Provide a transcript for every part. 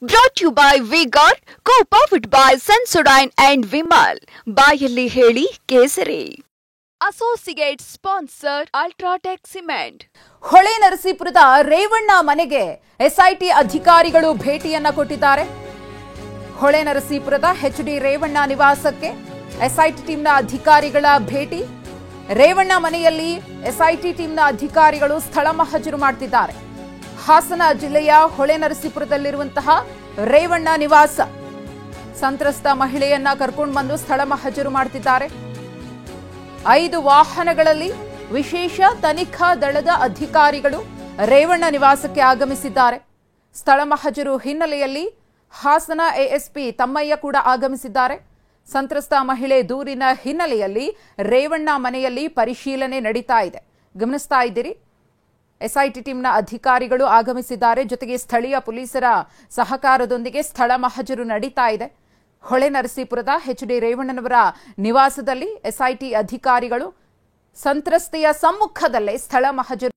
Brought to you by V-Guard, co-powered by Sensodyne and Vimal. ಬಾಯಲ್ಲಿ ಹೇಳಿ ಕೇಸರಿ. Associate sponsor UltraTech cement. ಹೊಳೆ ನರಸೀಪುರದ ರೇವಣ್ಣ ಮನೆಗೆ ಎಸ್ಐಟಿ ಅಧಿಕಾರಿಗಳು ಭೇಟಿಯನ್ನ ಕೊಟ್ಟಿದ್ದಾರೆ. ಹೊಳೆ ನರಸೀಪುರದ ಎಚ್ಡಿ ರೇವಣ್ಣ ನಿವಾಸಕ್ಕೆ ಎಸ್ಐಟಿ ಟೀಮ್ನ ಅಧಿಕಾರಿಗಳ ಭೇಟಿ. ರೇವಣ್ಣ ಮನೆಯಲ್ಲಿ ಎಸ್ಐಟಿ ಟೀಮ್ನ ಅಧಿಕಾರಿಗಳು ಸ್ಥಳ ಮಹಜರು ಮಾಡುತ್ತಿದ್ದಾರೆ. ಹಾಸನ ಜಿಲ್ಲೆಯ ಹೊಳೆ ನರಸೀಪುರದಲ್ಲಿರುವಂತಹ ರೇವಣ್ಣ ನಿವಾಸ ಸಂತ್ರಸ್ತ ಮಹಿಳೆಯನ್ನ ಕರ್ಕೊಂಡು ಬಂದು ಸ್ಥಳ ಮಹಜರು ಮಾಡುತ್ತಿದ್ದಾರೆ. 5 ವಾಹನಗಳಲ್ಲಿ ವಿಶೇಷ ತನಿಖಾ ದಳದ ಅಧಿಕಾರಿಗಳು ರೇವಣ್ಣ ನಿವಾಸಕ್ಕೆ ಆಗಮಿಸಿದ್ದಾರೆ. ಸ್ಥಳ ಮಹಜರು ಹಿನ್ನೆಲೆಯಲ್ಲಿ ಹಾಸನ ಎಎಸ್ಪಿ ತಮ್ಮಯ್ಯ ಕೂಡ ಆಗಮಿಸಿದ್ದಾರೆ. ಸಂತ್ರಸ್ತ ಮಹಿಳೆ ದೂರಿನ ಹಿನ್ನೆಲೆಯಲ್ಲಿ ರೇವಣ್ಣ ಮನೆಯಲ್ಲಿ ಪರಿಶೀಲನೆ ನಡೀತಾ ಇದೆ. ಗಮನಿಸ್ತಾ ಇದ್ದೀರಿ, ಎಸ್ಐಟಿ ಟೀಮ್ನ ಅಧಿಕಾರಿಗಳು ಆಗಮಿಸಿದ್ದಾರೆ. ಜೊತೆಗೆ ಸ್ಥಳೀಯ ಪೊಲೀಸರ ಸಹಕಾರದೊಂದಿಗೆ ಸ್ಥಳ ಮಹಜರು ನಡೀತಾ ಇದೆ. ಹೊಳೆ ನರಸೀಪುರದ ಎಚ್ಡಿ ರೇವಣ್ಣನವರ ನಿವಾಸದಲ್ಲಿ ಎಸ್ಐಟಿ ಅಧಿಕಾರಿಗಳು ಸಂತ್ರಸ್ತೆಯ ಸಮ್ಮುಖದಲ್ಲೇ ಸ್ಥಳ ಮಹಜರು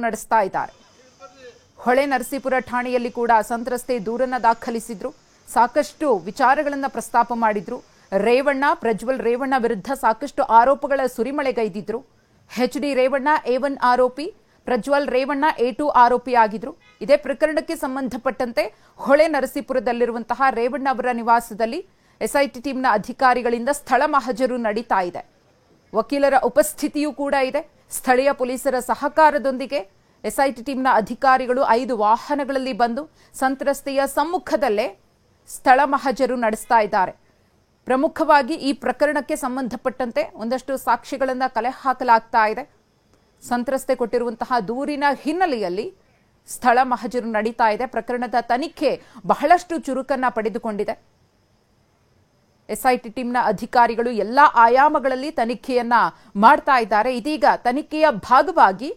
ನಡೆಸ್ತಾ ಇದ್ದಾರೆ. ಹೊಳೆ ನರಸೀಪುರ ಠಾಣೆಯಲ್ಲಿ ಕೂಡ ಸಂತ್ರಸ್ತೆ ದೂರನ್ನ ದಾಖಲಿಸಿದ್ರು. ಸಾಕಷ್ಟು ವಿಚಾರಗಳನ್ನ ಪ್ರಸ್ತಾಪ ಮಾಡಿದ್ರು. ರೇವಣ್ಣ, ಪ್ರಜ್ವಲ್ ರೇವಣ್ಣ ವಿರುದ್ಧ ಸಾಕಷ್ಟು ಆರೋಪಗಳ ಸುರಿಮಳೆಗೈದಿದ್ರು. ಎಚ್ಡಿ ರೇವಣ್ಣ A1 ಆರೋಪಿ, ಪ್ರಜ್ವಲ್ ರೇವಣ್ಣ A2 ಆರೋಪಿ ಆಗಿದ್ರು. ಇದೇ ಪ್ರಕರಣಕ್ಕೆ ಸಂಬಂಧಪಟ್ಟಂತೆ ಹೊಳೆ ನರಸೀಪುರದಲ್ಲಿರುವಂತಹ ರೇವಣ್ಣ ಅವರ ನಿವಾಸದಲ್ಲಿ ಎಸ್ಐಟಿ ಟೀಮ್ನ ಅಧಿಕಾರಿಗಳಿಂದ ಸ್ಥಳ ಮಹಜರು ನಡೀತಾ ಇದೆ. ವಕೀಲರ ಉಪಸ್ಥಿತಿಯೂ ಕೂಡ ಇದೆ. ಸ್ಥಳೀಯ ಪೊಲೀಸರ ಸಹಕಾರದೊಂದಿಗೆ ಎಸ್ಐಟಿ ಟೀಮ್ನ ಅಧಿಕಾರಿಗಳು 5 ವಾಹನಗಳಲ್ಲಿ ಬಂದು ಸಂತ್ರಸ್ತೆಯ ಸಮ್ಮುಖದಲ್ಲೇ ಸ್ಥಳ ಮಹಜರು ನಡೆಸ್ತಾ ಇದ್ದಾರೆ. ಪ್ರಮುಖವಾಗಿ ಈ ಪ್ರಕರಣಕ್ಕೆ ಸಂಬಂಧಪಟ್ಟಂತೆ ಒಂದಷ್ಟು ಸಾಕ್ಷಿಗಳನ್ನು ಕಲೆ ಹಾಕಲಾಗ್ತಾ ಇದೆ. ಸಂತ್ರಸ್ತೆ ಕೊಟ್ಟಿರುವಂತಹ ದೂರಿನ ಹಿನ್ನೆಲೆಯಲ್ಲಿ ಸ್ಥಳ ಮಹಜರು ನಡೀತಾ ಇದೆ. ಪ್ರಕರಣದ ತನಿಖೆ ಬಹಳಷ್ಟು ಚುರುಕನ್ನ ಪಡೆದುಕೊಂಡಿದೆ. ಎಸ್ಐಟಿ ಟೀಮ್ನ ಅಧಿಕಾರಿಗಳು ಎಲ್ಲಾ ಆಯಾಮಗಳಲ್ಲಿ ತನಿಖೆಯನ್ನ ಮಾಡ್ತಾ ಇದ್ದಾರೆ. ಇದೀಗ ತನಿಖೆಯ ಭಾಗವಾಗಿ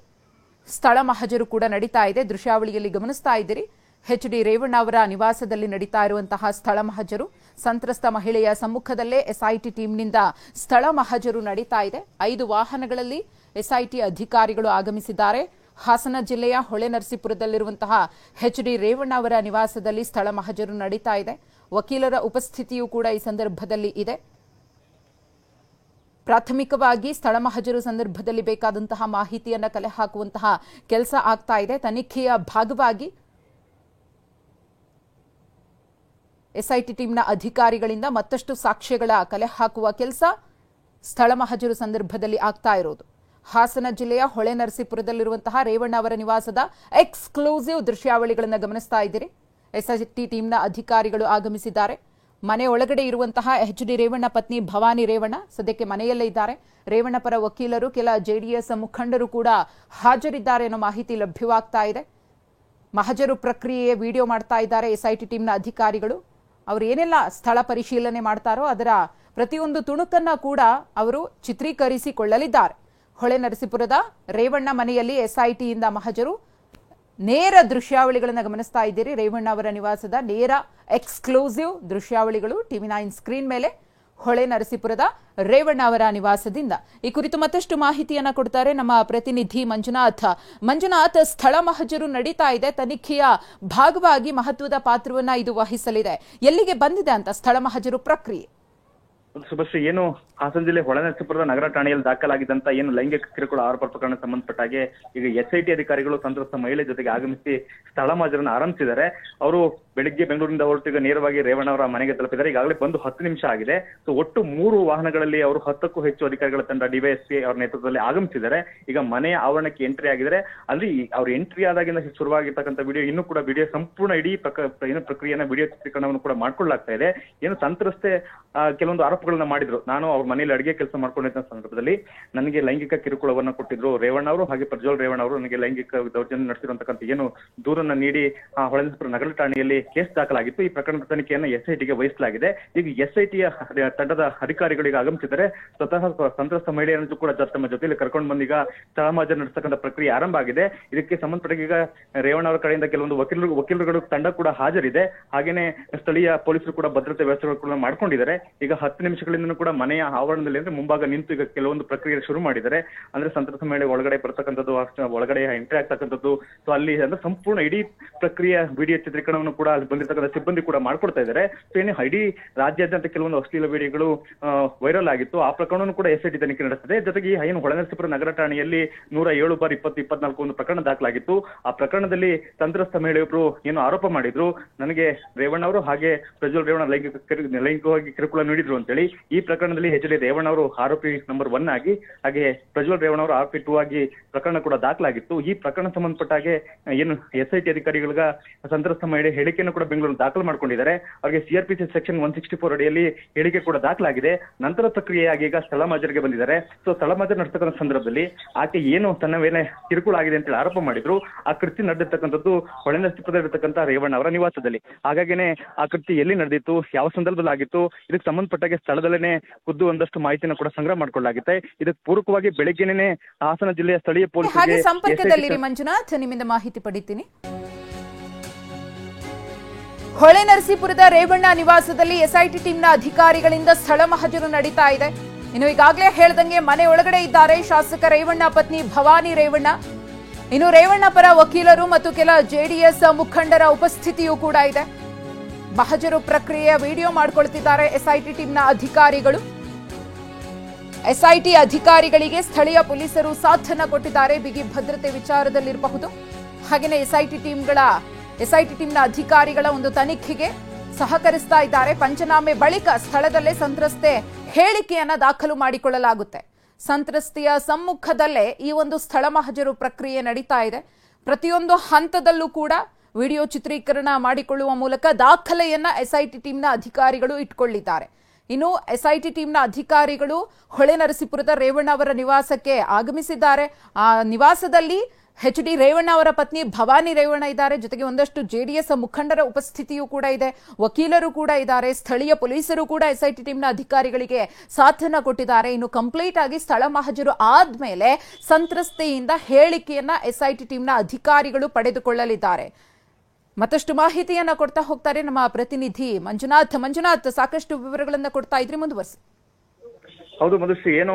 ಸ್ಥಳ ಮಹಜರು ಕೂಡ ನಡೀತಾ ಇದೆ. ದೃಶ್ಯಾವಳಿಯಲ್ಲಿ ಗಮನಿಸ್ತಾ ಇದ್ದೀರಿ, ಎಚ್ಡಿ ರೇವಣ್ಣ ಅವರ ನಿವಾಸದಲ್ಲಿ ನಡೀತಾ ಇರುವಂತಹ ಸ್ಥಳ ಮಹಜರು. ಸಂತ್ರಸ್ತ ಮಹಿಳೆಯ ಸಮ್ಮುಖದಲ್ಲೇ ಎಸ್ಐಟಿ ಟೀಮ್ನಿಂದ ಸ್ಥಳ ಮಹಜರು ನಡೀತಾ ಇದೆ. 5 ವಾಹನಗಳಲ್ಲಿ ಎಸ್ಐಟಿ ಅಧಿಕಾರಿಗಳು ಆಗಮಿಸಿದ್ದಾರೆ. ಹಾಸನ ಜಿಲ್ಲೆಯ ಹೊಳೆ ನರಸೀಪುರದಲ್ಲಿರುವಂತಹ ಎಚ್ಡಿ ರೇವಣ್ಣ ಅವರ ನಿವಾಸದಲ್ಲಿ ಸ್ಥಳ ಮಹಜರು ನಡೀತಾ ಇದೆ. ವಕೀಲರ ಉಪಸ್ಥಿತಿಯೂ ಕೂಡ ಈ ಸಂದರ್ಭದಲ್ಲಿ ಇದೆ. ಪ್ರಾಥಮಿಕವಾಗಿ ಸ್ಥಳ ಮಹಜರು ಸಂದರ್ಭದಲ್ಲಿ ಬೇಕಾದಂತಹ ಮಾಹಿತಿಯನ್ನ ಕಲೆ ಹಾಕುವಂತಹ ಕೆಲಸ ಆಗ್ತಾ ಇದೆ. ತನಿಖೆಯ ಭಾಗವಾಗಿ ಎಸ್ಐಟಿ ಟೀಮ್ನ ಅಧಿಕಾರಿಗಳಿಂದ ಮತ್ತಷ್ಟು ಸಾಕ್ಷ್ಯಗಳ ಕಲೆ ಹಾಕುವ ಕೆಲಸ ಸ್ಥಳ ಮಹಜರು ಸಂದರ್ಭದಲ್ಲಿ ಆಗ್ತಾ ಇರೋದು. ಹಾಸನ ಜಿಲ್ಲೆಯ ಹೊಳೆ ನರಸೀಪುರದಲ್ಲಿರುವಂತಹ ರೇವಣ್ಣ ಅವರ ನಿವಾಸದ ಎಕ್ಸ್ಕ್ಲೂಸಿವ್ ದೃಶ್ಯಾವಳಿಗಳನ್ನು ಗಮನಿಸ್ತಾ ಇದ್ದೀರಿ. ಎಸ್ಐಟಿ ಟೀಮ್ನ ಅಧಿಕಾರಿಗಳು ಆಗಮಿಸಿದ್ದಾರೆ. ಮನೆ ಒಳಗಡೆ ಇರುವಂತಹ ಎಚ್ಡಿ ರೇವಣ್ಣ ಪತ್ನಿ ಭವಾನಿ ರೇವಣ್ಣ ಸದ್ಯಕ್ಕೆ ಮನೆಯಲ್ಲೇ ಇದ್ದಾರೆ. ರೇವಣ್ಣ ಪರ ವಕೀಲರು, ಕೆಲ ಜೆಡಿಎಸ್ ಮುಖಂಡರು ಕೂಡ ಹಾಜರಿದ್ದಾರೆ ಅನ್ನೋ ಮಾಹಿತಿ ಲಭ್ಯವಾಗ್ತಾ ಇದೆ. ಮಹಜರು ಪ್ರಕ್ರಿಯೆಯ ವಿಡಿಯೋ ಮಾಡ್ತಾ ಇದ್ದಾರೆ ಎಸ್ಐಟಿ ಟೀಮ್ನ ಅಧಿಕಾರಿಗಳು. ಅವರು ಏನೆಲ್ಲ ಸ್ಥಳ ಪರಿಶೀಲನೆ ಮಾಡ್ತಾರೋ ಅದರ ಪ್ರತಿಯೊಂದು ತುಣುಕನ್ನ ಕೂಡ ಅವರು ಚಿತ್ರೀಕರಿಸಿಕೊಳ್ಳಲಿದ್ದಾರೆ. ಹೊಳೆ ನರಸೀಪುರದ ರೇವಣ್ಣ ಮನೆಯಲ್ಲಿ ಎಸ್ಐಟಿಯಿಂದ ಮಹಜರು ನೇರ ದೃಶ್ಯಾವಳಿಗಳನ್ನು ಗಮನಿಸ್ತಾ ಇದ್ದೀರಿ. ರೇವಣ್ಣ ಅವರ ನಿವಾಸದ ನೇರ ಎಕ್ಸ್ಕ್ಲೂಸಿವ್ ದೃಶ್ಯಾವಳಿಗಳು TV9 ಸ್ಕ್ರೀನ್ ಮೇಲೆ ಹೊಳೆ ನರಸೀಪುರದ ರೇವಣ್ಣ ಅವರ ನಿವಾಸದಿಂದ. ಈ ಕುರಿತು ಮತ್ತಷ್ಟು ಮಾಹಿತಿಯನ್ನ ಕೊಡ್ತಾರೆ ನಮ್ಮ ಪ್ರತಿನಿಧಿ ಮಂಜುನಾಥ್. ಸ್ಥಳ ಮಹಜರು ನಡೀತಾ ಇದೆ. ತನಿಖೆಯ ಭಾಗವಾಗಿ ಮಹತ್ವದ ಪಾತ್ರವನ್ನ ಇದು ವಹಿಸಲಿದೆ. ಎಲ್ಲಿಗೆ ಬಂದಿದೆ ಅಂತ ಸ್ಥಳ ಮಹಜರು ಪ್ರಕ್ರಿಯೆ? ಸುಭಶ್ರೀ, ಏನು ಹಾಸನ ಜಿಲ್ಲೆ ಹೊಳೆ ನರಸೀಪುರದ ನಗರ ಠಾಣೆಯಲ್ಲಿ ದಾಖಲಾಗಿದ್ದಂತ ಏನು ಲೈಂಗಿಕ ಕಿರುಕುಳ ಆರೋಪ ಪ್ರಕರಣ ಸಂಬಂಧಪಟ್ಟ ಹಾಗೆ ಈಗ ಎಸ್ಐಟಿ ಅಧಿಕಾರಿಗಳು ಸಂತ್ರಸ್ತ ಮಹಿಳೆ ಜೊತೆಗೆ ಆಗಮಿಸಿ ಸ್ಥಳ ಮಹಜರನ್ನು ಆರಂಭಿಸಿದ್ದಾರೆ. ಅವರು ಬೆಳಿಗ್ಗೆ ಬೆಂಗಳೂರಿನಿಂದ ಹೊರಟು ಈಗ ನೇರವಾಗಿ ರೇವಣ್ಣ ಅವರ ಮನೆಗೆ ತಲುಪಿದ್ದಾರೆ. ಈಗಾಗಲೇ ಬಂದು 10 ನಿಮಿಷ ಆಗಿದೆ. ಸೊ ಒಟ್ಟು 3 ವಾಹನಗಳಲ್ಲಿ ಅವರು 10ಕ್ಕೂ ಹೆಚ್ಚು ಅಧಿಕಾರಿಗಳ ತಂಡ ಡಿವೈಎಸ್ಪಿ ಅವರ ನೇತೃತ್ವದಲ್ಲಿ ಆಗಮಿಸಿದ್ದಾರೆ. ಈಗ ಮನೆಯ ಆವರಣಕ್ಕೆ ಎಂಟ್ರಿ ಆಗಿದ್ದಾರೆ. ಅಲ್ಲಿ ಅವ್ರು ಎಂಟ್ರಿ ಆದಾಗಿಂದ ಶುರುವಾಗಿರ್ತಕ್ಕಂಥ ವಿಡಿಯೋ ಇನ್ನೂ ಕೂಡ ವಿಡಿಯೋ ಸಂಪೂರ್ಣ ಇಡೀ ಪ್ರಕ್ರಿಯೆನ ವಿಡಿಯೋ ಚಿತ್ರೀಕರಣವನ್ನು ಕೂಡ ಮಾಡ್ಕೊಳ್ಳಲಾಗ್ತಾ ಇದೆ. ಏನು ಸಂತ್ರಸ್ತೆ ಕೆಲವೊಂದು ಆರೋಪಗಳು ಆರೋಪಗಳನ್ನ ಮಾಡಿದ್ರು. ನಾನು ಅವ್ರ ಮನೇಲಿ ಅಡಿಗೆ ಕೆಲಸ ಮಾಡ್ಕೊಂಡಿದ್ದ ಸಂದರ್ಭದಲ್ಲಿ ನನಗೆ ಲೈಂಗಿಕ ಕಿರುಕುಳವನ್ನ ಕೊಟ್ಟಿದ್ರು ರೇವಣ್ಣ ಅವರು, ಹಾಗೆ ಪ್ರಜ್ವಲ್ ರೇವಣ್ಣ ಅವರು ನನಗೆ ಲೈಂಗಿಕ ದೌರ್ಜನ್ಯ ನಡೆಸಿರುವಂತಕ್ಕಂಥ ಏನು ದೂರನ್ನ ನೀಡಿ ಹೊಳೆನರಸೀಪುರ ನಗರ ಠಾಣೆಯಲ್ಲಿ ಕೇಸ್ ದಾಖಲಾಗಿತ್ತು. ಈ ಪ್ರಕರಣದ ತನಿಖೆಯನ್ನ SITಗೆ ವಹಿಸಲಾಗಿದೆ. ಈಗ SITಯ ತಂಡದ ಅಧಿಕಾರಿಗಳಿಗೆ ಆಗಮಿಸಿದರೆ ಸ್ವತಃ ಸಂತ್ರಸ್ತ ಮಹಿಳೆಯರನ್ನು ಕೂಡ ತಮ್ಮ ಜೊತೆಯಲ್ಲಿ ಕರ್ಕೊಂಡು ಬಂದೀಗ ಸ್ಥಳ ಮಾಜರ್ ನಡೆಸತಕ್ಕಂಥ ಪ್ರಕ್ರಿಯೆ ಆರಂಭ ಆಗಿದೆ. ಇದಕ್ಕೆ ಸಂಬಂಧಪಟ್ಟ ಈಗ ರೇವಣ್ಣ ಅವರ ಕಡೆಯಿಂದ ಕೆಲವೊಂದು ವಕೀಲರುಗಳು ತಂಡ ಕೂಡ ಹಾಜರಿದೆ. ಹಾಗೇನೆ ಸ್ಥಳೀಯ ಪೊಲೀಸರು ಕೂಡ ಭದ್ರತೆ ವ್ಯವಸ್ಥೆಗಳು ಕೂಡ ಮಾಡ್ಕೊಂಡಿದ್ದಾರೆ. ಈಗ 10 ನಿಮಿಷಗಳಿಂದ ಕೂಡ ಮನೆಯ ಆವರಣದಲ್ಲಿ ಅಂದ್ರೆ ಮುಂಭಾಗ ನಿಂತು ಈಗ ಕೆಲವೊಂದು ಪ್ರಕ್ರಿಯೆ ಶುರು ಮಾಡಿದ್ದಾರೆ. ಅಂದ್ರೆ ಸಂತ್ರಸ್ತ ಮಹಿಳೆ ಒಳಗಡೆ ಬರ್ತಕ್ಕಂಥದ್ದು, ಒಳಗಡೆ ಎಂಟ್ರಿ ಆಗ್ತಕ್ಕಂಥದ್ದು, ಸೊ ಅಲ್ಲಿ ಅಂದ್ರೆ ಸಂಪೂರ್ಣ ಇಡೀ ಪ್ರಕ್ರಿಯೆ ವಿಡಿಯೋ ಚಿತ್ರೀಕರಣವನ್ನು ಕೂಡ ಅಲ್ಲಿ ಬಂದಿರತಕ್ಕಂಥ ಸಿಬ್ಬಂದಿ ಕೂಡ ಮಾಡ್ಕೊಡ್ತಾ ಇದ್ದಾರೆ. ಏನು ಇಡೀ ರಾಜ್ಯಾದ್ಯಂತ ಕೆಲವೊಂದು ಅಶ್ಲೀಲ ವಿಡಿಯೋಗಳು ವೈರಲ್ ಆಗಿತ್ತು. ಆ ಪ್ರಕರಣವನ್ನು ಕೂಡ SIT ತನಿಖೆ ನಡೆಸಿದೆ. ಜೊತೆಗೆ ಏನು ಹೊಳೆನರಸೀಪುರ ನಗರ ಠಾಣೆಯಲ್ಲಿ 107/2024 ಒಂದು ಪ್ರಕರಣ ದಾಖಲಾಗಿತ್ತು. ಆ ಪ್ರಕರಣದಲ್ಲಿ ಸಂತ್ರಸ್ತ ಮಹಿಳೆಯೊಬ್ಬರು ಏನು ಆರೋಪ ಮಾಡಿದ್ರು, ನನಗೆ ರೇವಣ್ಣ ಅವರು ಹಾಗೆ ಪ್ರಜ್ವಲ್ ರೇವಣ್ಣ ಲೈಂಗಿಕವಾಗಿ ಕಿರುಕುಳ ನೀಡಿದ್ರು ಅಂತೇಳಿ. ಈ ಪ್ರಕರಣದಲ್ಲಿ HD ರೇವಣ್ಣ ಅವರು ಆರೋಪಿ ನಂಬರ್ 1 ಆಗಿ, ಹಾಗೆ ಪ್ರಜ್ವಲ್ ರೇವಣ್ಣ ಅವರು ಆರೋಪಿ 2 ಆಗಿ ಪ್ರಕರಣ ಕೂಡ ದಾಖಲಾಗಿತ್ತು. ಈ ಪ್ರಕರಣ ಸಂಬಂಧಪಟ್ಟ ಹಾಗೆ ಏನು SIT ಅಧಿಕಾರಿಗಳಿಗೆ ಸಂತ್ರಸ್ತ ಮಹಿಳೆ ಹೇಳಿಕೆಯನ್ನು ಕೂಡ ಬೆಂಗಳೂರು ದಾಖಲು ಮಾಡ್ಕೊಂಡಿದ್ದಾರೆ. ಅವರಿಗೆ CRPC ಸೆಕ್ಷನ್ 164 ಅಡಿಯಲ್ಲಿ ಹೇಳಿಕೆ ಕೂಡ ದಾಖಲಾಗಿದೆ. ನಂತರ ಪ್ರಕ್ರಿಯೆಯಾಗಿ ಈಗ ಸ್ಥಳ ಮಾಜರಿಗೆ ಬಂದಿದ್ದಾರೆ. ಸೊ ಸ್ಥಳ ಮಾಜರ್ ನಡೆಸತಕ್ಕಂಥ ಸಂದರ್ಭದಲ್ಲಿ ಆಕೆ ಏನು ತನ್ನ ಮೇಲೆ ಕಿರುಕುಳ ಆಗಿದೆ ಅಂತ ಹೇಳಿ ಆರೋಪ ಮಾಡಿದ್ರು. ಆ ಕೃತ್ಯ ನಡೆದಿರ್ತಕ್ಕಂಥದ್ದು ಹೊಳೆನರಸೀಪುರದಲ್ಲಿರ್ತಕ್ಕಂಥ ರೇವಣ್ಣ ಅವರ ನಿವಾಸದಲ್ಲಿ. ಹಾಗಾಗಿನೇ ಆ ಕೃತ್ಯ ಎಲ್ಲಿ ನಡೆದಿತ್ತು, ಯಾವ ಸಂದರ್ಭದಲ್ಲಿ ಆಗಿತ್ತು, ಇದಕ್ಕೆ ಸಂಬಂಧಪಟ್ಟಾಗೆ ಸ್ಥಳದಲ್ಲೇನೆ ಖುದ್ದು ಒಂದಷ್ಟು ಮಾಹಿತಿಯನ್ನು ಕೂಡ ಸಂಗ್ರಹ ಮಾಡ್ಕೊಳ್ಳಲಾಗುತ್ತೆ. ಇದಕ್ಕೆ ಪೂರಕವಾಗಿ ಬೆಳಗ್ಗೆನೇ ಹಾಸನ ಜಿಲ್ಲೆಯ ಸ್ಥಳೀಯ ಪೊಲೀಸರಿಗೆ ಸಂಪರ್ಕದಲ್ಲಿ ಮಂಜುನಾಥ್ ನಿಮ್ಮಿಂದ ಮಾಹಿತಿ ಪಡಿತೀನಿ. ಹೊಳೆನರಸೀಪುರದ ರೇವಣ್ಣ ನಿವಾಸದಲ್ಲಿ SIT ಟೀಮ್ನ ಅಧಿಕಾರಿಗಳಿಂದ ಸ್ಥಳ ಮಹಜರು ನಡೀತಾ ಇದೆ. ಇನ್ನು ಈಗಾಗಲೇ ಹೇಳ್ದಂಗೆ ಮನೆ ಒಳಗಡೆ ಇದ್ದಾರೆ ಶಾಸಕ ರೇವಣ್ಣ ಪತ್ನಿ ಭವಾನಿ ರೇವಣ್ಣ. ಇನ್ನು ರೇವಣ್ಣ ಪರ ವಕೀಲರು ಮತ್ತು ಕೆಲ JDS ಮುಖಂಡರ ಉಪಸ್ಥಿತಿಯೂ ಕೂಡ ಇದೆ. ಮಹಜರು ಪ್ರಕ್ರಿಯೆಯ ವಿಡಿಯೋ ಮಾಡ್ಕೊಳ್ತಿದ್ದಾರೆ SIT ಟೀಮ್ನ ಅಧಿಕಾರಿಗಳು. SIT ಅಧಿಕಾರಿಗಳಿಗೆ ಸ್ಥಳೀಯ ಪೊಲೀಸರು ಸಾಥನ್ನ ಕೊಟ್ಟಿದ್ದಾರೆ. ಬಿಗಿ ಭದ್ರತೆ ವಿಚಾರದಲ್ಲಿರಬಹುದು. ಹಾಗೆಯೇ SIT ಟೀಮ್ನ ಅಧಿಕಾರಿಗಳ ಒಂದು ತನಿಖೆಗೆ ಸಹಕರಿಸ್ತಾ ಇದ್ದಾರೆ. ಪಂಚನಾಮೆ ಬಳಿಕ ಸ್ಥಳದಲ್ಲೇ ಸಂತ್ರಸ್ತೆ ಹೇಳಿಕೆಯನ್ನ ದಾಖಲು ಮಾಡಿಕೊಳ್ಳಲಾಗುತ್ತೆ. ಸಂತ್ರಸ್ತೆಯ ಸಮ್ಮುಖದಲ್ಲೇ ಈ ಒಂದು ಸ್ಥಳ ಮಹಜರು ಪ್ರಕ್ರಿಯೆ ನಡೀತಾ ಇದೆ. ಪ್ರತಿಯೊಂದು ಹಂತದಲ್ಲೂ ಕೂಡ ವಿಡಿಯೋ ಚಿತ್ರೀಕರಣ ಮಾಡಿಕೊಳ್ಳುವ ಮೂಲಕ ದಾಖಲೆಯನ್ನ SIT ಟೀಮ್ನ ಅಧಿಕಾರಿಗಳು ಇಟ್ಕೊಳ್ಳಿದ್ದಾರೆ. ಇನ್ನು SIT ಟೀಮ್ನ ಅಧಿಕಾರಿಗಳು ಹೊಳೆನರಸೀಪುರದ ರೇವಣ್ಣ ಅವರ ನಿವಾಸಕ್ಕೆ ಆಗಮಿಸಿದ್ದಾರೆ. ಆ ನಿವಾಸದಲ್ಲಿ HD ರೇವಣ್ಣ ಅವರ ಪತ್ನಿ ಭವಾನಿ ರೇವಣ್ಣ ಇದ್ದಾರೆ. ಜೊತೆಗೆ ಒಂದಷ್ಟು JDS ಮುಖಂಡರ ಉಪಸ್ಥಿತಿಯೂ ಕೂಡ ಇದೆ. ವಕೀಲರು ಕೂಡ ಇದ್ದಾರೆ. ಸ್ಥಳೀಯ ಪೊಲೀಸರು ಕೂಡ SIT ಟೀಮ್ನ ಅಧಿಕಾರಿಗಳಿಗೆ ಸಾಥನ್ನ ಕೊಟ್ಟಿದ್ದಾರೆ. ಇನ್ನು ಕಂಪ್ಲೀಟ್ ಆಗಿ ಸ್ಥಳ ಮಹಜರು ಆದ್ಮೇಲೆ ಸಂತ್ರಸ್ತೆಯಿಂದ ಹೇಳಿಕೆಯನ್ನ SIT ಟೀಮ್ನ ಅಧಿಕಾರಿಗಳು ಪಡೆದುಕೊಳ್ಳಲಿದ್ದಾರೆ. ಮತ್ತಷ್ಟು ಮಾಹಿತಿಯನ್ನ ಕೊಡ್ತಾ ಹೋಗ್ತಾರೆ ನಮ್ಮ ಪ್ರತಿನಿಧಿ ಮಂಜುನಾಥ್. ಸಾಕಷ್ಟು ವಿವರಗಳನ್ನ ಕೊಡ್ತಾ ಇದ್ರಿ, ಮುಂದುವರಿಸಿ. ಹೌದು ಮಧುಶ್ರೀ, ಏನು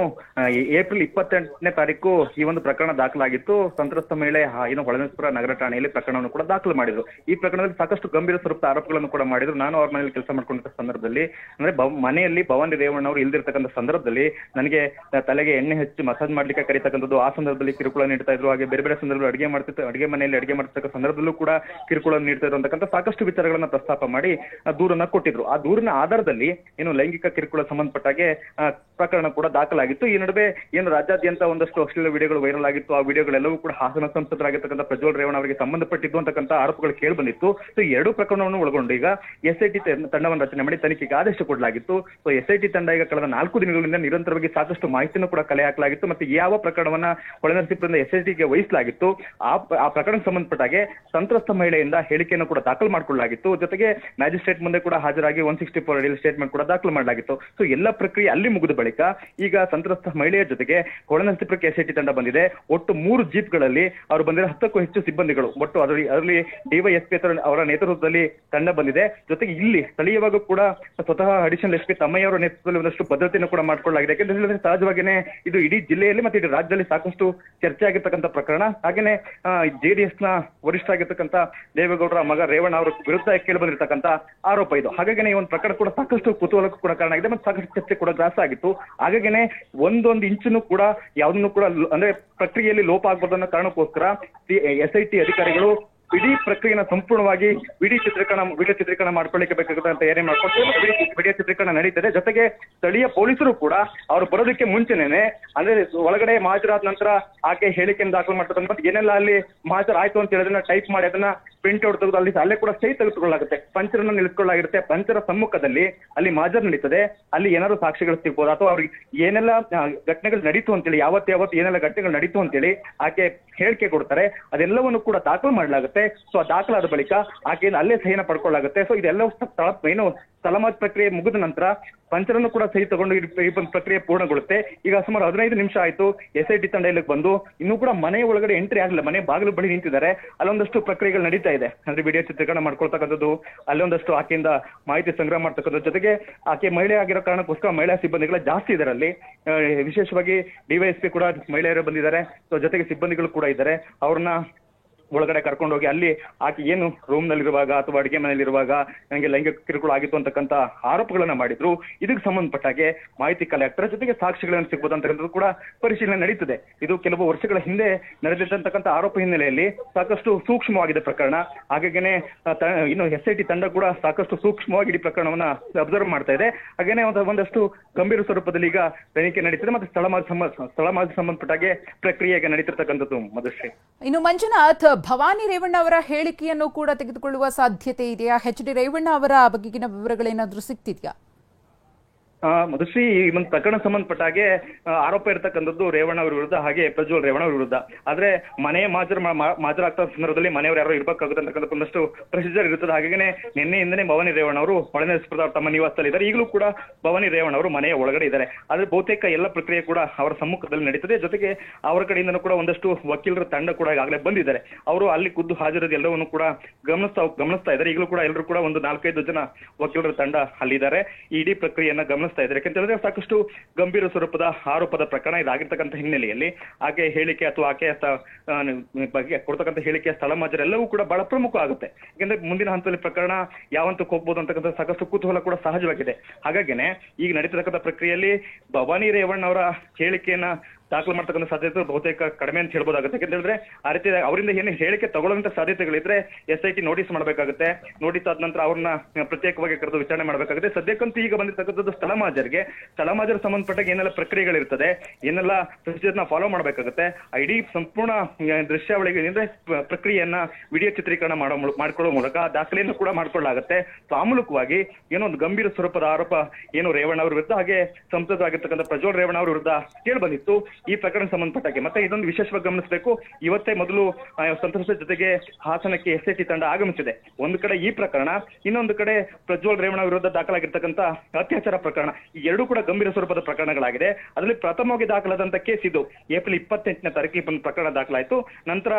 ಏಪ್ರಿಲ್ 28ನೇ ತಾರೀಕು ಈ ಒಂದು ಪ್ರಕರಣ ದಾಖಲಾಗಿತ್ತು. ಸಂತ್ರಸ್ತ ಮಹಿಳೆ ಏನು ಹೊಳೆನರಸೀಪುರ ನಗರ ಠಾಣೆಯಲ್ಲಿ ಪ್ರಕರಣವನ್ನು ಕೂಡ ದಾಖಲು ಮಾಡಿದ್ರು. ಈ ಪ್ರಕರಣದಲ್ಲಿ ಸಾಕಷ್ಟು ಗಂಭೀರ ಸ್ವರೂಪದ ಆರೋಪಗಳನ್ನು ಕೂಡ ಮಾಡಿದ್ರು. ನಾನು ಅವ್ರ ಮನೆಯಲ್ಲಿ ಕೆಲಸ ಮಾಡ್ಕೊಂಡಿದ್ದ ಸಂದರ್ಭದಲ್ಲಿ ಅಂದ್ರೆ ಮನೆಯಲ್ಲಿ ಭವಾನಿ ರೇವಣ್ಣ ಅವರು ಇಲ್ದಿರ್ತಕ್ಕಂಥ ಸಂದರ್ಭದಲ್ಲಿ ನನಗೆ ತಲೆಗೆ ಎಣ್ಣೆ ಹಚ್ಚಿ ಮಸಾಜ್ ಮಾಡ್ಲಿಕ್ಕೆ ಕರೀತಕ್ಕಂಥದ್ದು, ಆ ಸಂದರ್ಭದಲ್ಲಿ ಕಿರುಕುಳ ನೀಡ್ತಾ ಇದ್ರು. ಹಾಗೆ ಬೇರೆ ಬೇರೆ ಸಂದರ್ಭದಲ್ಲಿ ಅಡಿಗೆ ಮನೆಯಲ್ಲಿ ಅಡಿಗೆ ಮಾಡ್ತಕ್ಕ ಸಂದರ್ಭದಲ್ಲೂ ಕೂಡ ಕಿರುಕುಳ ನೀಡ್ತಾ ಇದ್ರು ಅಂತಕ್ಕಂಥ ಸಾಕಷ್ಟು ವಿಚಾರಗಳನ್ನ ಪ್ರಸ್ತಾಪ ಮಾಡಿ ದೂರನ್ನ ಕೊಟ್ಟಿದ್ರು. ಆ ದೂರಿನ ಆಧಾರದಲ್ಲಿ ಏನು ಲೈಂಗಿಕ ಕಿರುಕುಳ ಸಂಬಂಧಪಟ್ಟಾಗೆ ಪ್ರಕರಣ ಕೂಡ ದಾಖಲಾಗಿತ್ತು. ಈ ನಡುವೆ ಏನು ರಾಜ್ಯಾದ್ಯಂತ ಒಂದಷ್ಟು ಅಶ್ಲೀಲ ವಿಡಿಯೋಗಳು ವೈರಲ್ ಆಗಿತ್ತು. ಆ ವಿಡಿಯೋಗಳೆಲ್ಲವೂ ಕೂಡ ಹಾಸನ ಸಂಸದರಾಗಿರ್ತಕ್ಕಂಥ ಪ್ರಜ್ವಲ್ ರೇವಣ್ಣ ಅವರಿಗೆ ಸಂಬಂಧಪಟ್ಟಿದ್ದು ಅಂತಕ್ಕಂಥ ಆರೋಪಗಳು ಕೇಳಿ ಬಂದಿತ್ತು. ಸೊ ಎರಡೂ ಪ್ರಕರಣವನ್ನು ಒಳಗೊಂಡು ಈಗ SIT ತಂಡವನ್ನು ರಚನೆ ಮಾಡಿ ತನಿಖೆಗೆ ಆದೇಶ ಕೊಡಲಾಗಿತ್ತು. ಸೊ SIT ತಂಡ ಈಗ ಕಳೆದ 4 ದಿನಗಳಿಂದ ನಿರಂತರವಾಗಿ ಸಾಕಷ್ಟು ಮಾಹಿತಿಯನ್ನು ಕೂಡ ಕಲೆ ಹಾಕಲಾಗಿತ್ತು. ಮತ್ತೆ ಯಾವ ಪ್ರಕರಣವನ್ನ ಹೊಳೆನರಸೀಪುರದಿಂದ SITಗೆ ವಹಿಸಲಾಗಿತ್ತು, ಆ ಪ್ರಕರಣಕ್ಕೆ ಸಂಬಂಧಪಟ್ಟಾಗೆ ಸಂತ್ರಸ್ತ ಮಹಿಳೆಯಿಂದ ಹೇಳಿಕೆಯನ್ನು ಕೂಡ ದಾಖಲು ಮಾಡಿಕೊಳ್ಳಲಾಗಿತ್ತು. ಜೊತೆಗೆ ಮ್ಯಾಜಿಸ್ಟ್ರೇಟ್ ಮುಂದೆ ಕೂಡ ಹಾಜರಾಗಿ 164 ಅಡಿಯಲ್ಲಿ ಸ್ಟೇಟ್ಮೆಂಟ್ ಕೂಡ ದಾಖಲು ಮಾಡಲಾಗಿತ್ತು. ಸೊ ಎಲ್ಲ ಪ್ರಕ್ರಿಯೆ ಅಲ್ಲಿ ಮುಗಿದ ಬಳಿಕ ಈಗ ಸಂತ್ರಸ್ತ ಮಹಿಳೆಯ ಜೊತೆಗೆ ಹೊಳೆನರಸೀಪುರಕ್ಕೆ SIT ತಂಡ ಬಂದಿದೆ. ಒಟ್ಟು 3 ಜೀಪ್ಗಳಲ್ಲಿ ಅವರು ಬಂದಿರೋ 10ಕ್ಕೂ ಹೆಚ್ಚು ಸಿಬ್ಬಂದಿಗಳು, ಒಟ್ಟು ಅದರಲ್ಲಿ DYSP ಅವರ ನೇತೃತ್ವದಲ್ಲಿ ತಂಡ ಬಂದಿದೆ. ಜೊತೆಗೆ ಇಲ್ಲಿ ಸ್ಥಳೀಯವಾಗೂ ಕೂಡ ಸ್ವತಃ ಅಡಿಷನಲ್ SP ತಮ್ಮಯ್ಯ ಅವರ ನೇತೃತ್ವದಲ್ಲಿ ಒಂದಷ್ಟು ಭದ್ರತೆಯನ್ನು ಕೂಡ ಮಾಡ್ಕೊಳ್ಳಲಾಗಿದೆ. ಯಾಕೆಂದ್ರೆ ಸಹಜವಾಗಿಯೇ ಇದು ಇಡೀ ಜಿಲ್ಲೆಯಲ್ಲಿ ಮತ್ತೆ ಇಡೀ ರಾಜ್ಯದಲ್ಲಿ ಸಾಕಷ್ಟು ಚರ್ಚೆ ಆಗಿರ್ತಕ್ಕಂಥ ಪ್ರಕರಣ. ಹಾಗೇನೆ JDS ನ ವರಿಷ್ಠ ಆಗಿರ್ತಕ್ಕಂಥ ದೇವೇಗೌಡರ ಮಗ ರೇವಣ್ಣ ಅವರ ವಿರುದ್ಧ ಕೇಳಿ ಬಂದಿರತಕ್ಕಂಥ ಆರೋಪ ಇದು. ಹಾಗಾಗಿ ಈ ಒಂದು ಪ್ರಕರಣ ಕೂಡ ಸಾಕಷ್ಟು ಕುತೂಹಲಕ್ಕೂ ಕೂಡ ಕಾರಣ ಆಗಿದೆ ಮತ್ತು ಸಾಕಷ್ಟು ಚರ್ಚೆ ಕೂಡ ಗ್ರಾಸ ಆಗಿತ್ತು. ಹಾಗಾಗಿನೇ ಒಂದೊಂದು ಇಂಚನ್ನು ಕೂಡ ಯಾವುದನ್ನು ಕೂಡ ಅಂದ್ರೆ ಪ್ರಕ್ರಿಯೆಯಲ್ಲಿ ಲೋಪ ಆಗ್ಬೋದು ಅನ್ನೋ ಕಾರಣಕ್ಕೋಸ್ಕರ SIT ಅಧಿಕಾರಿಗಳು ಇಡೀ ಪ್ರಕ್ರಿಯೆನ ಸಂಪೂರ್ಣವಾಗಿ ವಿಡಿಯೋ ಚಿತ್ರೀಕರಣ ಮಾಡ್ಕೊಳ್ಳಿಕ್ಕೆ ಬೇಕಾದಂತ ತಯಾರಿ ಮಾಡ್ಕೊಂಡು ವಿಡಿಯೋ ಚಿತ್ರೀಕರಣ ನಡೀತದೆ. ಜೊತೆಗೆ ಸ್ಥಳೀಯ ಪೊಲೀಸರು ಕೂಡ ಅವರು ಬರೋದಕ್ಕೆ ಮುಂಚೆನೆ ಅಂದ್ರೆ ಒಳಗಡೆ ಹಾಜರಾದ ನಂತರ ಆಕೆ ಹೇಳಿಕೆಯನ್ನು ದಾಖಲು ಮಾಡ್ತಕ್ಕಂಥ ಏನೆಲ್ಲ ಅಲ್ಲಿ ಹಾಜರಾಯ್ತು ಅಂತ ಹೇಳೋದನ್ನ ಟೈಪ್ ಮಾಡಿ ಅದನ್ನ ಪ್ರಿಂಟ್ ಔಟ್ ತೆಗೆದು ಅಲ್ಲೇ ಕೂಡ ಸಹಿ ತೆಗೆದುಕೊಳ್ಳಲಾಗುತ್ತೆ. ಪಂಚರನ್ನ ನಿಲ್ಲಿಸಿಕೊಳ್ಳಾಗಿರುತ್ತೆ. ಪಂಚರ ಸಮ್ಮುಖದಲ್ಲಿ ಅಲ್ಲಿ ಮಾಜರ್ ನಡೀತದೆ. ಅಲ್ಲಿ ಏನಾದ್ರು ಸಾಕ್ಷಿಗಳು ಸಿಗ್ಬೋದು ಅಥವಾ ಅವ್ರಿಗೆ ಏನೆಲ್ಲ ಘಟನೆಗಳು ನಡೀತು ಅಂತೇಳಿ ಯಾವತ್ತು ಏನೆಲ್ಲ ಘಟನೆಗಳು ನಡೀತು ಅಂತೇಳಿ ಆಕೆ ಹೇಳಿಕೆ ಕೊಡ್ತಾರೆ. ಅದೆಲ್ಲವನ್ನು ಕೂಡ ದಾಖಲು ಮಾಡಲಾಗುತ್ತೆ. ಸೊ ಆ ದಾಖಲಾದ ಬಳಿಕ ಆಕೆಯಿಂದ ಅಲ್ಲೇ ಸಹಿನ ಪಡ್ಕೊಳ್ಳಾಗುತ್ತೆ. ಸೊ ಇದೆಲ್ಲವೂ ಏನು ಸ್ಥಳಮಾಜ್ ಪ್ರಕ್ರಿಯೆ ಮುಗಿದ ನಂತರ ಪಂಚರನ್ನು ಕೂಡ ಸಹಿ ತಗೊಂಡು ಈ ಪ್ರಕ್ರಿಯೆ ಪೂರ್ಣಗೊಳ್ಳುತ್ತೆ. ಈಗ ಸುಮಾರು 15 ನಿಮಿಷ ಆಯ್ತು SIT ತಂಡ ಇಲ್ಲಿಗೆ ಬಂದು. ಇನ್ನೂ ಕೂಡ ಮನೆ ಒಳಗಡೆ ಎಂಟ್ರಿ ಆಗಲಿಲ್ಲ. ಮನೆ ಬಾಗಿಲು ಬಳಿ ನಿಂತಿದ್ದಾರೆ. ಅಲ್ಲೊಂದಷ್ಟು ಪ್ರಕ್ರಿಯೆಗಳು ನಡೀತಾ ಇದೆ. ಅಂದ್ರೆ ವಿಡಿಯೋ ಚಿತ್ರೀಕರಣ ಮಾಡ್ಕೊಳ್ತಕ್ಕಂಥದ್ದು, ಅಲ್ಲೊಂದಷ್ಟು ಆಕೆಯಿಂದ ಮಾಹಿತಿ ಸಂಗ್ರಹ ಮಾಡ್ತಕ್ಕಂಥದ್ದು, ಜೊತೆಗೆ ಆಕೆ ಮಹಿಳೆ ಆಗಿರೋ ಕಾರಣಕ್ಕೋಸ್ಕರ ಮಹಿಳಾ ಸಿಬ್ಬಂದಿಗಳ ಜಾಸ್ತಿ ಇದ್ದಾರೆ ಅಲ್ಲಿ. ವಿಶೇಷವಾಗಿ DYSP ಕೂಡ ಮಹಿಳೆಯರು ಬಂದಿದ್ದಾರೆ. ಸೊ ಜೊತೆಗೆ ಸಿಬ್ಬಂದಿಗಳು ಕೂಡ ಇದ್ದಾರೆ. ಅವ್ರನ್ನ ಒಳಗಡೆ ಕರ್ಕೊಂಡು ಹೋಗಿ ಅಲ್ಲಿ ಆಕೆ ಏನು ರೂಮ್ ನಲ್ಲಿರುವಾಗ ಅಥವಾ ಅಡಿಗೆ ಮನೆಯಲ್ಲಿರುವಾಗ ನನಗೆ ಲೈಂಗಿಕ ಕಿರುಕುಳ ಆಗಿತ್ತು ಅಂತಕ್ಕಂಥ ಆರೋಪಗಳನ್ನ ಮಾಡಿದ್ರು. ಇದಕ್ಕೆ ಸಂಬಂಧಪಟ್ಟಾಗೆ ಮಾಹಿತಿ ಕಲೆ ಆಗ್ತಾರೆ. ಜೊತೆಗೆ ಸಾಕ್ಷಿಗಳನ್ನು ಸಿಗ್ಬೋದು ಅಂತಕ್ಕಂಥದ್ದು ಕೂಡ ಪರಿಶೀಲನೆ ನಡೀತದೆ. ಇದು ಕೆಲವು ವರ್ಷಗಳ ಹಿಂದೆ ನಡೆದಿರ್ತಕ್ಕಂಥ ಆರೋಪ ಹಿನ್ನೆಲೆಯಲ್ಲಿ ಸಾಕಷ್ಟು ಸೂಕ್ಷ್ಮವಾಗಿದೆ ಪ್ರಕರಣ. ಹಾಗೇನೆ ಇನ್ನು SIT ತಂಡ ಕೂಡ ಸಾಕಷ್ಟು ಸೂಕ್ಷ್ಮವಾಗಿ ಇಡೀ ಪ್ರಕರಣವನ್ನ ಅಬ್ಸರ್ವ್ ಮಾಡ್ತಾ ಇದೆ. ಹಾಗೇನೆ ಒಂದಷ್ಟು ಗಂಭೀರ ಸ್ವರೂಪದಲ್ಲಿ ಈಗ ತನಿಖೆ ನಡೀತಿದೆ. ಮತ್ತೆ ಸ್ಥಳಮಾಜ ಸಂಬಂಧಪಟ್ಟಾಗೆ ಪ್ರಕ್ರಿಯೆಗೆ ನಡೀತಿರ್ತಕ್ಕಂಥದ್ದು. ಮಧುಶ್ರೀ, ಇನ್ನು ಮಂಜುನಾಥ್, ಭವಾನಿ ರೇವಣ್ಣ ಅವರ ಹೇಳಿಕೆಯನ್ನು ಕೂಡ ತೆಗೆದುಕೊಳ್ಳುವ ಸಾಧ್ಯತೆ ಇದೆಯಾ? HD ರೇವಣ್ಣ ಅವರ ಬಗೆಗಿನ ವಿವರಗಳೇನಾದ್ರೂ ಸಿಗ್ತಿದ್ಯಾ? ಮಧುಶ್ರೀ, ಈ ಒಂದು ಪ್ರಕರಣ ಸಂಬಂಧಪಟ್ಟಾಗೆ ಆರೋಪ ಇರತಕ್ಕಂಥದ್ದು ರೇವಣ್ಣ ಅವರ ವಿರುದ್ಧ, ಹಾಗೆ ಪ್ರಜ್ವಲ್ ರೇವಣ್ಣ ಅವರ ವಿರುದ್ಧ. ಆದ್ರೆ ಮನೆ ಮಾಜರಾಗ್ತಾ ಸಂದರ್ಭದಲ್ಲಿ ಮನೆಯವರು ಯಾರೋ ಇರ್ಬೇಕಾಗುತ್ತೆ ಅಂತಕ್ಕಂಥ ಒಂದಷ್ಟು ಪ್ರೊಸೀಜರ್ ಇರುತ್ತದೆ. ಹಾಗೇನೆ ನಿನ್ನೆಯಿಂದನೇ ಭವಾನಿ ರೇವಣ್ಣ ಅವರು ಹೊಳೆನರಸೀಪುರದ ತಮ್ಮ ನಿವಾಸದಲ್ಲಿ ಇದ್ದಾರೆ. ಈಗಲೂ ಕೂಡ ಭವಾನಿ ರೇವಣ್ಣ ಅವರು ಮನೆಯ ಒಳಗಡೆ ಇದ್ದಾರೆ. ಆದ್ರೆ ಬಹುತೇಕ ಎಲ್ಲ ಪ್ರಕ್ರಿಯೆ ಕೂಡ ಅವರ ಸಮ್ಮುಖದಲ್ಲಿ ನಡೀತದೆ. ಜೊತೆಗೆ ಅವರ ಕಡೆಯಿಂದನೂ ಕೂಡ ಒಂದಷ್ಟು ವಕೀಲರ ತಂಡ ಕೂಡ ಈಗಾಗಲೇ ಬಂದಿದ್ದಾರೆ. ಅವರು ಅಲ್ಲಿ ಖುದ್ದು ಹಾಜರಾದ ಎಲ್ಲವನ್ನು ಕೂಡ ಗಮನಿಸ್ತಾ ಇದ್ದಾರೆ. ಈಗಲೂ ಕೂಡ ಎಲ್ಲರೂ ಕೂಡ ಒಂದು 4-5 ಜನ ವಕೀಲರ ತಂಡ ಅಲ್ಲಿದ್ದಾರೆ. ಈ ಇಡೀ ಪ್ರಕ್ರಿಯೆಯನ್ನ ಗಮನಿಸ್ತಾ ಇದ್ದಾರೆ. ಯಾಕಂತ ಹೇಳಿದ್ರೆ ಸಾಕಷ್ಟು ಗಂಭೀರ ಸ್ವರೂಪದ ಆರೋಪದ ಪ್ರಕರಣ ಇದಾಗಿರ್ತಕ್ಕಂಥ ಹಿನ್ನೆಲೆಯಲ್ಲಿ ಆಕೆ ಹೇಳಿಕೆ ಅಥವಾ ಆಕೆಯ ಬಗ್ಗೆ ಕೊಡ್ತಕ್ಕಂಥ ಹೇಳಿಕೆಯ ಸ್ಥಳಮಾಜರ್ ಎಲ್ಲವೂ ಕೂಡ ಬಹಳ ಪ್ರಮುಖ ಆಗುತ್ತೆ. ಯಾಕಂದ್ರೆ ಮುಂದಿನ ಹಂತದಲ್ಲಿ ಪ್ರಕರಣ ಯಾವಂತಕ್ಕೆ ಹೋಗ್ಬೋದು ಅಂತಕ್ಕಂಥ ಸಾಕಷ್ಟು ಕುತೂಹಲ ಕೂಡ ಸಹಜವಾಗಿದೆ. ಹಾಗಾಗಿನೇ ಈಗ ನಡೀತಿರ್ತಕ್ಕಂಥ ಪ್ರಕ್ರಿಯೆಯಲ್ಲಿ ಭವಾನಿ ರೇವಣ್ಣ ಅವರ ಹೇಳಿಕೆಯನ್ನ ದಾಖಲು ಮಾಡ್ತಕ್ಕಂಥ ಸಾಧ್ಯತೆ ಬಹುತೇಕ ಕಡಿಮೆ ಅಂತ ಹೇಳ್ಬೋದಾಗುತ್ತೆ. ಯಾಕಂತ ಹೇಳಿದ್ರೆ ಆ ರೀತಿ ಅವರಿಂದ ಏನು ಹೇಳಿಕೆ ತಗೊಳ್ಳುವಂತ ಸಾಧ್ಯತೆಗಳಿದ್ರೆ SIT ನೋಟಿಸ್ ಮಾಡಬೇಕಾಗುತ್ತೆ. ನೋಟಿಸ್ ಆದ ನಂತರ ಅವ್ರನ್ನ ಪ್ರತ್ಯೇಕವಾಗಿ ಕರೆದು ವಿಚಾರಣೆ ಮಾಡಬೇಕಾಗುತ್ತೆ. ಸದ್ಯಕ್ಕಂತೂ ಈಗ ಬಂದಿರ್ತಕ್ಕಂಥದ್ದು ಸ್ಥಳಮಾಜರ್ ಸಂಬಂಧಪಟ್ಟ ಏನೆಲ್ಲ ಪ್ರಕ್ರಿಯೆಗಳಿರ್ತದೆ, ಏನೆಲ್ಲ ಪ್ರೊಸೀಜರ್ನ ಫಾಲೋ ಮಾಡಬೇಕಾಗುತ್ತೆ. ಇಡೀ ಸಂಪೂರ್ಣ ದೃಶ್ಯಾವಳಿಗೆ ಅಂದ್ರೆ ಪ್ರಕ್ರಿಯೆಯನ್ನ ವಿಡಿಯೋ ಚಿತ್ರೀಕರಣ ಮಾಡ್ಕೊಳ್ಳೋ ಮೂಲಕ ದಾಖಲೆಯನ್ನು ಕೂಡ ಮಾಡ್ಕೊಳ್ಳಾಗುತ್ತೆ. ಆ ಮೂಲಕವಾಗಿ ಏನೋ ಒಂದು ಗಂಭೀರ ಸ್ವರೂಪದ ಆರೋಪ ಏನು ರೇವಣ್ಣ ಅವರ ವಿರುದ್ಧ ಹಾಗೆ ಸಂಸದರಾಗಿರ್ತಕ್ಕಂಥ ಪ್ರಜ್ವಲ್ ರೇವಣ್ಣ ಅವರ ವಿರುದ್ಧ ಕೇಳಿ ಬಂದಿತ್ತು. ಈ ಪ್ರಕರಣ ಸಂಬಂಧಪಟ್ಟಾಗೆ ಮತ್ತೆ ಇದೊಂದು ವಿಶೇಷವಾಗಿ ಗಮನಿಸಬೇಕು. ಇವತ್ತೇ ಮೊದಲು ಸಂತ್ರಸ್ತರ ಜೊತೆಗೆ ಹಾಸನಕ್ಕೆ SIT ತಂಡ ಆಗಮಿಸಿದೆ. ಒಂದು ಕಡೆ ಈ ಪ್ರಕರಣ, ಇನ್ನೊಂದು ಕಡೆ ಪ್ರಜ್ವಲ್ ರೇವಣ್ಣ ವಿರುದ್ಧ ದಾಖಲಾಗಿರ್ತಕ್ಕಂಥ ಅತ್ಯಾಚಾರ ಪ್ರಕರಣ. ಈ ಎರಡೂ ಕೂಡ ಗಂಭೀರ ಸ್ವರೂಪದ ಪ್ರಕರಣಗಳಾಗಿದೆ. ಅದರಲ್ಲಿ ಪ್ರಥಮವಾಗಿ ದಾಖಲಾದಂತ ಕೇಸ್ ಇದು. ಏಪ್ರಿಲ್ 28ನೇ ತಾರೀಕಿಗೆ ಒಂದು ಪ್ರಕರಣ ದಾಖಲಾಯಿತು. ನಂತರ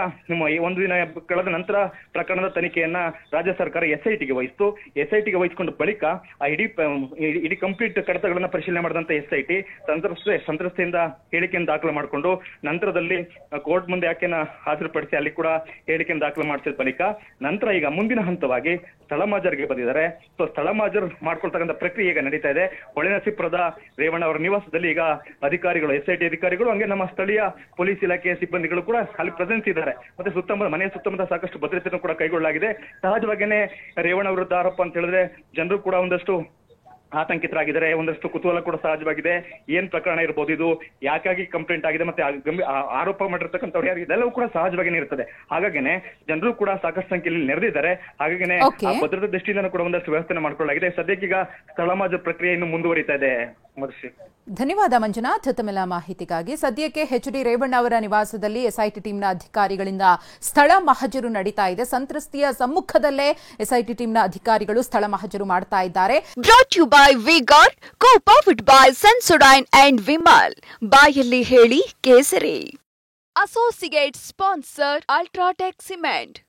ಒಂದು ದಿನ ಕಳೆದ ನಂತರ ಪ್ರಕರಣದ ತನಿಖೆಯನ್ನ ರಾಜ್ಯ ಸರ್ಕಾರ SITಗೆ ವಹಿಸಿತು. SITಗೆ ವಹಿಸಿಕೊಂಡ ಬಳಿಕ ಆ ಇಡೀ ಕಂಪ್ಲೀಟ್ ಕಡತಗಳನ್ನ ಪರಿಶೀಲನೆ ಮಾಡಿದಂತ SIT ಸಂತ್ರಸ್ತೆಯಿಂದ ಹೇಳಿಕೆಯನ್ನು ದಾಖಲು ಮಾಡಿಕೊಂಡು ನಂತರದಲ್ಲಿ ಕೋರ್ಟ್ ಮುಂದೆ ಆಕೆನ ಹಾಜರುಪಡಿಸಿ ಅಲ್ಲಿ ಕೂಡ ಹೇಳಿಕೆಯನ್ನು ದಾಖಲು ಮಾಡಿಸಿದ ಬಳಿಕ ನಂತರ ಈಗ ಮುಂದಿನ ಹಂತವಾಗಿ ಸ್ಥಳಮಾಜರ್ಗೆ ಬಂದಿದ್ದಾರೆ. ಸೊ ಸ್ಥಳಮಾಜರ್ ಮಾಡ್ಕೊಳ್ತಕ್ಕಂಥ ಪ್ರಕ್ರಿಯೆ ಈಗ ನಡೀತಾ ಇದೆ. ಹೊಳೆನರಸೀಪುರದ ರೇವಣ್ಣ ಅವರ ನಿವಾಸದಲ್ಲಿ ಈಗ ಅಧಿಕಾರಿಗಳು, SIT ಅಧಿಕಾರಿಗಳು, ಹಂಗೆ ನಮ್ಮ ಸ್ಥಳೀಯ ಪೊಲೀಸ್ ಇಲಾಖೆಯ ಸಿಬ್ಬಂದಿಗಳು ಕೂಡ ಅಲ್ಲಿ ಪ್ರೆಸೆನ್ಸ್ ಇದ್ದಾರೆ. ಮತ್ತೆ ಮನೆಯ ಸುತ್ತಮುತ್ತ ಸಾಕಷ್ಟು ಭದ್ರತೆಯನ್ನು ಕೂಡ ಕೈಗೊಳ್ಳಲಾಗಿದೆ. ಸಹಜವಾಗಿಯೇ ರೇವಣ್ಣ ವಿರುದ್ಧ ಆರೋಪ ಅಂತ ಹೇಳಿದ್ರೆ ಜನರು ಕೂಡ ಒಂದಷ್ಟು ಆತಂಕಿತರಾಗಿದ್ದಾರೆ. ಒಂದಷ್ಟು ಕುತೂಹಲ ಕೂಡ ಸಹಜವಾಗಿದೆ. ಏನ್ ಪ್ರಕರಣ ಇರ್ಬೋದು, ಇದು ಯಾಕಾಗಿ ಕಂಪ್ಲೇಂಟ್ ಆಗಿದೆ, ಮತ್ತೆ ಆರೋಪ ಮಾಡಿರ್ತಕ್ಕಂಥವ್ರು ಯಾರು, ಇದೆಲ್ಲವೂ ಕೂಡ ಸಹಜವಾಗಿಯೇ ಇರ್ತದೆ. ಹಾಗಾಗಿನೇ ಜನರು ಕೂಡ ಸಾಕಷ್ಟು ಸಂಖ್ಯೆಯಲ್ಲಿ ನೆರೆದಿದ್ದಾರೆ. ಹಾಗಾಗಿನೇ ಭದ್ರತಾ ದೃಷ್ಟಿಯಿಂದ ಕೂಡ ಒಂದಷ್ಟು ವ್ಯವಸ್ಥೆ ಮಾಡ್ಕೊಳ್ಳಲಾಗಿದೆ. ಸದ್ಯಕ್ಕೀಗ ಸ್ಥಳಮಾಜ ಪ್ರಕ್ರಿಯೆ ಇನ್ನು ಮುಂದುವರಿತಾ ಇದೆ. ಧನ್ಯವಾದ ಮಂಜುನಾಥ್ ತಮ್ಮೆಲ್ಲ ಮಾಹಿತಿಗಾಗಿ. ಸದ್ಯಕ್ಕೆ HD ರೇವಣ್ಣ ಅವರ ನಿವಾಸದಲ್ಲಿ SIT ಟೀಮ್ನ ಅಧಿಕಾರಿಗಳಿಂದ ಸ್ಥಳ ಮಹಜರು ನಡೀತಾ ಇದೆ. ಸಂತ್ರಸ್ತೆಯ ಸಮ್ಮುಖದಲ್ಲೇ SIT ಟೀಮ್ನ ಅಧಿಕಾರಿಗಳು ಸ್ಥಳ ಮಹಜರು ಮಾಡ್ತಾ ಇದ್ದಾರೆ. Brought you by V-Guard, co-powered by Sensodyne and Vimal. ಬಾಯಲ್ಲಿ ಹೇಳಿ ಕೇಸರಿ. Associate sponsor UltraTech cement.